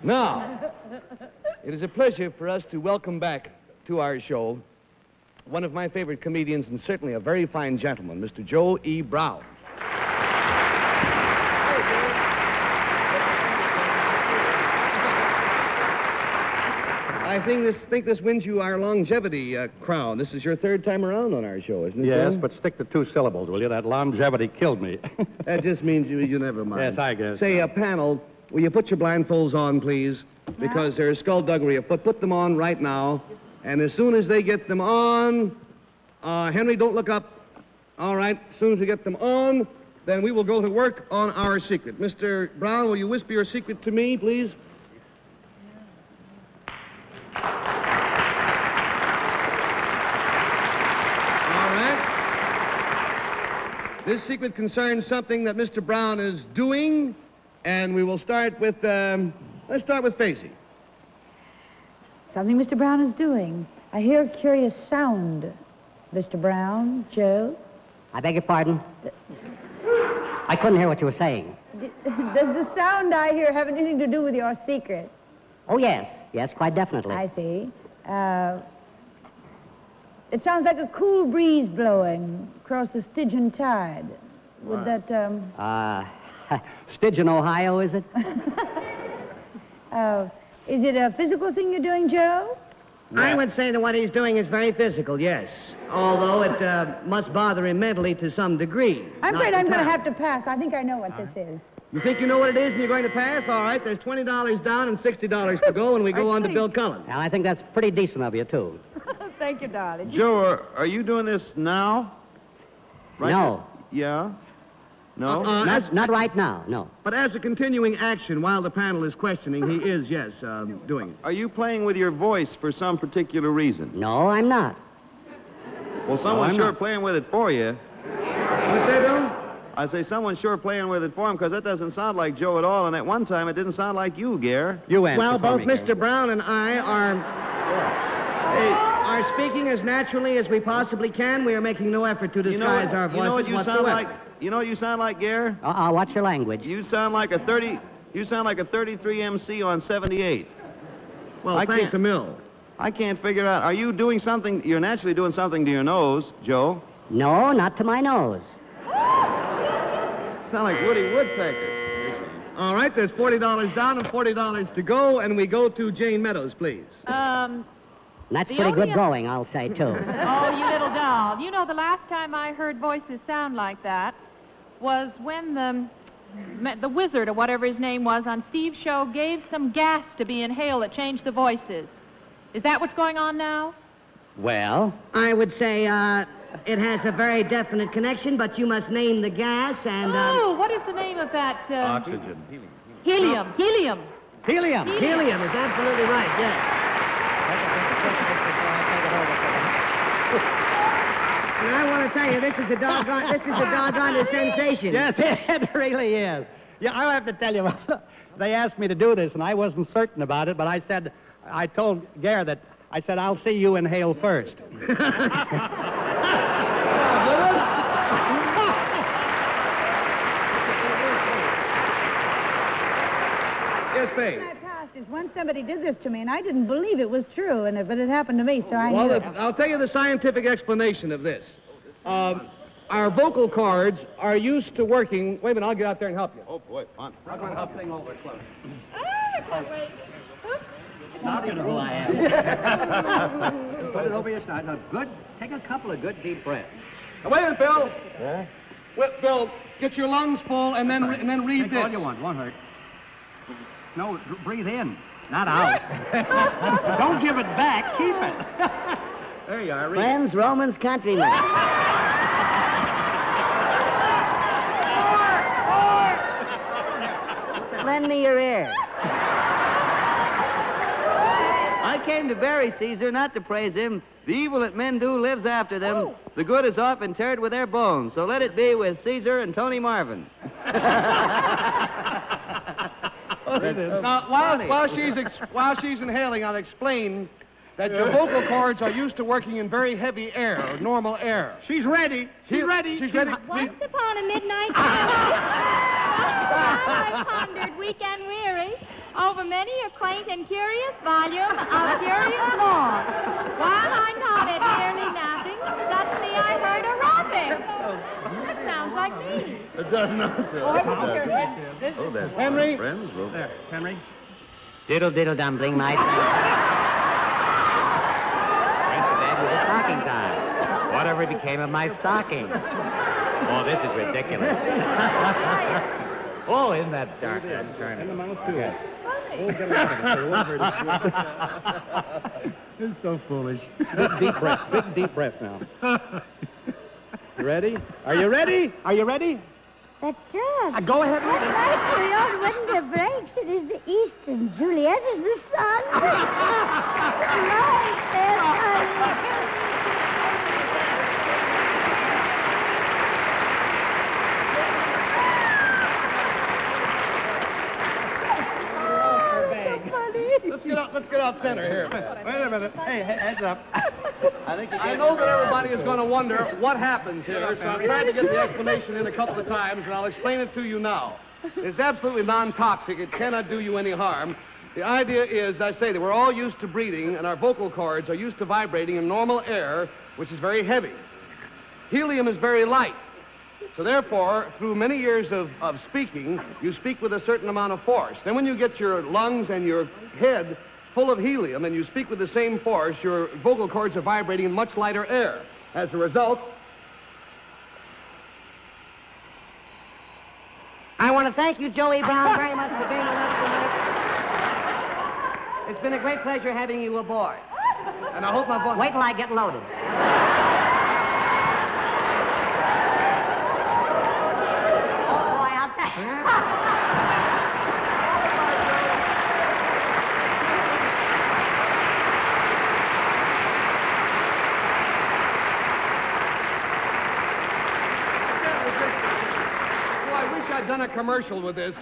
Now, it is a pleasure for us to welcome back to our show one of my favorite comedians and certainly a very fine gentleman, Mr. Joe E. Brown. I think this wins you our longevity crown. This is your third time around on our show, isn't it, Yes, Joe? but stick to 2 syllables, will you? That longevity killed me. That just means you never mind. Yes, I guess. Say, panel, will you put your blindfolds on, please? Because there's skullduggery afoot. Put them on right now. And as soon as they get them on, Henry, don't look up. All right, as soon as we get them on, then we will go to work on our secret. Mr. Brown, will you whisper your secret to me, please? This secret concerns something that Mr. Brown is doing, and we will start with, let's start with Faye. Something Mr. Brown is doing. I hear a curious sound. Mr. Brown, Joe? I beg your pardon? I couldn't hear what you were saying. Does the sound I hear have anything to do with your secret? Oh, yes. Yes, quite definitely. I see. It sounds like a cool breeze blowing across the Stygian tide. Would that, Stygian, Ohio, is it? Is it a physical thing you're doing, Joe? Yeah. I would say that what he's doing is very physical, yes. Although it must bother him mentally to some degree. I'm afraid I'm going to have to pass. I think I know what this is. You think you know what it is and you're going to pass? All right, there's $20 down and $60 to go, and we go on to Bill Cullen. Well, I think that's pretty decent of you, too. Thank you, darling. Joe, are you doing this now? Right No. Yeah? No? Not right now, no. But as a continuing action while the panel is questioning, he is, yes, doing it. Are you playing with your voice for some particular reason? No, I'm not. Well, someone's sure playing with it for you. What's that, Bill? I say someone's sure playing with it for him, because that doesn't sound like Joe at all, and at one time it didn't sound like you, Gare. You answer Well, for both me, Mr. Brown and I are speaking as naturally as we possibly can. We are making no effort to disguise our voices You know what you whatsoever. sound like? You know what you sound like, Gare? Watch your language. You sound like a 33 MC on 78. Well, I thanks can't- a mill. I can't figure out. Are you doing something? You're naturally doing something to your nose, Joe. No, not to my nose. Sound like Woody Woodpecker. All right, there's $40 down and $40 to go, and we go to Jayne Meadows, please. That's The pretty only- good going, I'll say, too. Oh, you little doll. You know, the last time I heard voices sound like that was when the wizard, or whatever his name was, on Steve's show gave some gas to be inhaled that changed the voices. Is that what's going on now? Well, I would say it has a very definite connection, but you must name the gas and... Oh, what is the name of that? Oxygen. Helium. Helium. helium. Helium is absolutely right, yes. And I want to tell you, this is a doggone sensation. Yes, it really is. Yeah, I'll have to tell you, they asked me to do this, and I wasn't certain about it, but I told Gare that, I said, I'll see you inhale first. Yes, Faye. I passed is once somebody did this to me, and I didn't believe it was true, but it happened to me, so I knew it. I'll tell you the scientific explanation of this. Our vocal cords are used to working... Wait a minute, I'll get out there and help you. Oh, boy, fun. I'm going to help thing over close. I can't wait. Now you know who I am. Put it over your side. Now, take a couple of good deep breaths. Now, wait a minute, Bill. Yeah? Bill, get your lungs full and then read Take this. all you want. Won't hurt. No, breathe in, not out. Don't give it back. Keep it. There you are. Read Friends, Romans, countrymen. Lend me your ear. I came to bury Caesar, not to praise him. The evil that men do lives after them. The good is often interred with their bones. So let it be with Caesar and Tony Marvin. Now, while she's inhaling, I'll explain that your vocal cords are used to working in very heavy air, or normal air. She's ready. She's ready. Once upon a midnight time, I pondered, weak and weary, over over many a quaint and curious volume of curious laws. While I nodded, nearly napping, suddenly I heard a rapping. That sounds like me. It does not. Oh, that's Henry. Friends, well, There, Henry. Diddle diddle dumpling, my son. Went to bed with a stocking time. Whatever became of my stocking? Oh, this is ridiculous. Oh, isn't that dark? And the mouse, too. It's so foolish. Big deep breath. Big deep breath now. You ready? Are you ready? Are you ready? That's right. Go ahead. What night we all winter breaks? It is the east, and Juliet is the sun. Light, there's Let's get out center here. Wait a minute. Hey, heads up. I know that everybody is going to wonder what happens here, so I'm trying to get the explanation in a couple of times, and I'll explain it to you now. It's absolutely non-toxic. It cannot do you any harm. The idea is, I say, that we're all used to breathing, and our vocal cords are used to vibrating in normal air, which is very heavy. Helium is very light. So therefore, through many years of speaking, you speak with a certain amount of force. Then when you get your lungs and your head full of helium and you speak with the same force, your vocal cords are vibrating in much lighter air. As a result, I want to thank you, Joey Brown, very much for being with us tonight. It's been a great pleasure having you aboard. and I hope my voice... Wait till I get loaded. Oh, boy, I'll tell you. Oh, I wish I'd done a commercial with this.